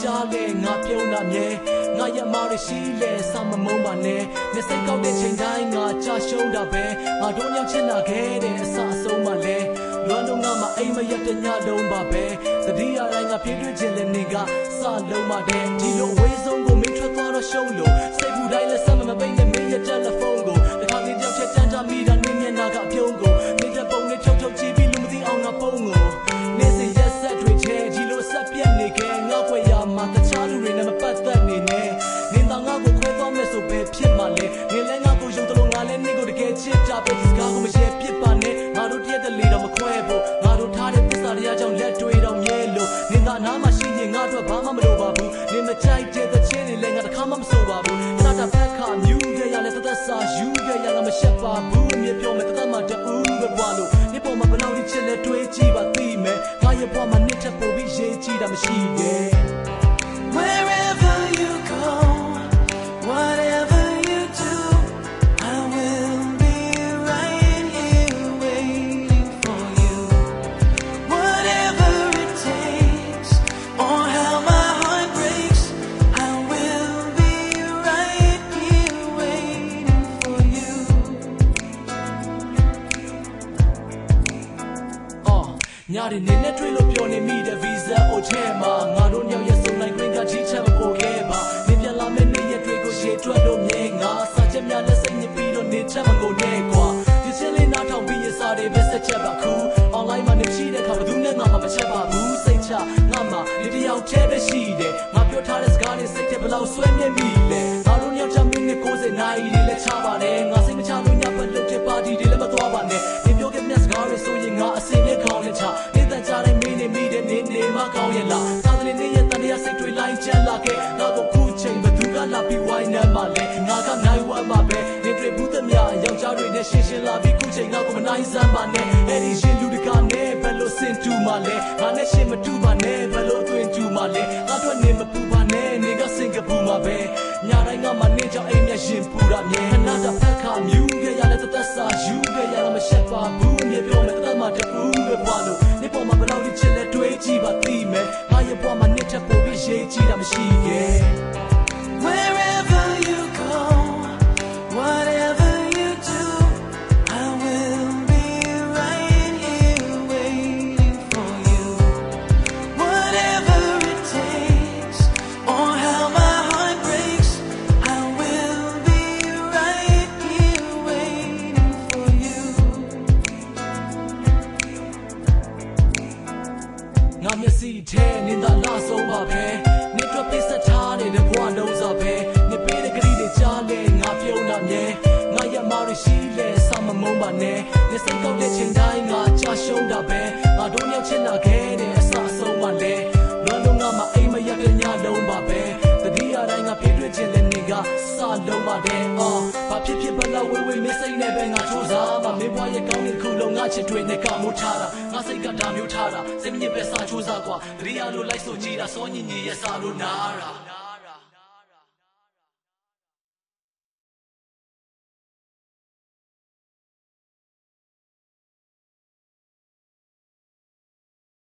ကြားလဲငါပြုံးတာမြဲငါရမောင်တွေရှိလဲစာမမုန်းပါနဲ့နေစိတ်ကောက်တဲ့ချိန်တိုင်းငါကြာရှုံးတာပဲငါတို့ညောင်ချစ်လာခဲ့တဲ့အစအဆုံးမှလဲလွမ်းတော့ငါမအိမ်မရက်တဲ့ညလုံးပါပဲသတိရတိုင်းငါပြေးတွေ့ခြင်းလဲနေကစလုံးမှတဲ့ဒီလိုဝေးဆုံးကိုမင်းထွက်သွားတော့ရှုံးလို့စိတ်ဘူးတိုင်းလဲဆက်မပိတ်နဲ့မင်းရဲ့တယ်လီဖုန်းကိုတခါတည်းကြောက်ချက်ကြမ်းကြမိတာနေမျက်နှာကအပြုံးကိုနေတဲ့ပုံနဲ့ချုပ်ချုပ်ကြည့်ပြီးလူမသိအောင်ငါပုံးကိုနေစရက်ဆက်တွေချဲဒီလိုဆက်ပြက်နေခဲ့ငါ့ခွေရမှာတခြားလူတွေနဲ့မပတ်သက်နေနဲ့နေတာငါကိုခွဲသွားမယ်ဆိုပဲဖြစ်မှာလေနေလဲငါကိုယုံတယ်လို့ငါလည်းနေကိုတကယ်ချစ်တာပဲဒီစကားကိုမရဲပြစ်ပါနဲ့ငါတို့တည့်တဲ့လေတော့မခွဲဖို့ငါတို့ထားတဲ့သစ္စာတရားကြောင့်လက်တွေတော့မြဲလို့နေတာနားမှာရှိရင်ငါတို့ဘာမှမလိုပါဘူးနေမကြိုက်တဲ့ချင်းတွေလည်းငါတခါမှမဆိုပါဘူးခဏတာဖက်ခါမြူးခဲ့ရလဲသက်စာယူခဲ့ရငါမရှက်ပါဘူးအမြဲပြောမယ်သက်မှတူပဲဘွားလို့ဒီပေါ်မှာဘလောက်ချစ်လဲတွေးကြည့်ပါသိမယ်ငါရဲ့ဘွားမှာနှစ်ထပ်ပို့ပြီးရေးကြည့်တာမရှိရဲ့ Wherever you go, whatever you do, I will be right here waiting for you. Whatever it takes, or how my heart breaks, I will be right here waiting for you. Nyari ne ne twe lo pyo ne mi de visa o che ma nga do nyaw ye song nai green ka ji chat ma po ke ba ne pyan la me ne ye twe ko ye twat lo mye nga sa chet mya le sai ni pi lo ne chat ma ko ne kwa di chin le na thong pi ye sa de be set chat ba khu online ma ne chi de kha ba du ne nga ma ma chat ba bu sai cha nga ma ni ti yaw che be shi de nga pyo tha de saka ne sai the blau swai mye mi le nga do nyaw chat mi ne 90 nai ni le cha ba ne nga sai ma cha lo nya ba lo the party de le ma twa ba ne ni pyo ke mya saka re so yin nga a sin ne khong ne chaနေကြတဲ့မင်းနဲ့မိတဲ့နေမကောင်းရဲ့လားသာသနေရဲ့တန်တရားစိတ်တွေလိုက်ချက်လာခဲ့ငါကိုခုချိန်ဘသူကလာပြီးဝိုင်းနေမှလဲငါကနိုင်ဝတ်မှာပဲနေတွေ့ဘူးသမျှယောက်ျားတွေနဲ့ရှင်းရှင်းလာပြီးခုချိန်ငါကိုမနိုင်စမ်းပါနဲ့အဲ့ဒီရှင်လူတကာနဲ့ဘယ်လိုစင်တူမှလဲငါနဲ့ရှင်မတူပါနဲ့ဘယ်လိုအတွင်တူမှလဲငါတို့နေမပူပါနဲ့နေကစင်ကပူမှာပဲညတိုင်းကမှနေကြောင်အိမ်မျက်ရှင်ပူတာမြဲခဏတာဖက်ခါမြူးခဲ့ရလဲသက်စာယူခဲ့ရမရှက်ပါဘူးမြေပြောမယ်သက်မှတူပဲဘွားလို့နေပေါ်မှာဘလောက်ချစ်လဲတွေးကြည့်ပါသိမယ်ငါရဲ့ဘွားမှာနှစ်ထပ်ပို့ပြီးရေးကြည့်တာမရှိရဲ့ Wherever you go, whatever you do, I will be right here waiting for you. Whatever it takes, or how my heart breaks, I will be right here waiting for you. ငါမျက်စိထဲနေတာလာဆုံးပါပဲနေတော့ပိစထားနေတဲ့ဘွားလုံးစားပဲနေပေးတဲ့ကလေးတွေကြားလဲငါပြုံးတာမြဲငါရမောင်တွေရှိလဲစာမမုန်းပါနဲ့နေစိတ်ကောက်တဲ့ချိန်တိုင်းငါကြာရှုံးတာပဲငါတို့ညောင်ချစ်လာခဲ့တဲ့အစအဆုံးမှလဲလွမ်းတော့ငါမအိမ်မရက်တဲ့ညလုံးပါပဲတတိယတိုင်းငါပြေးတွေ့ခြင်းလဲနေကစလုံးပါတဲ့ဘာဖြစ်ဖြစ်ဘလောက်ဝေးဝေးမစိတ်နဲ့ပဲငါချိုးစားမမင်းဘွားရဲ့ကောင်းတဲ့ခုလုံးငါချစ်တွေနဲ့ကမိုးထားတာငါစိတ်ကဒါမျိုးထားတာစိတ်မညစ်ပဲစာချိုးစားကွာတတိယလိုလိုက်ဆိုကြည့်တာစောညင်ကြီးရဲ့စာလိုနားတာ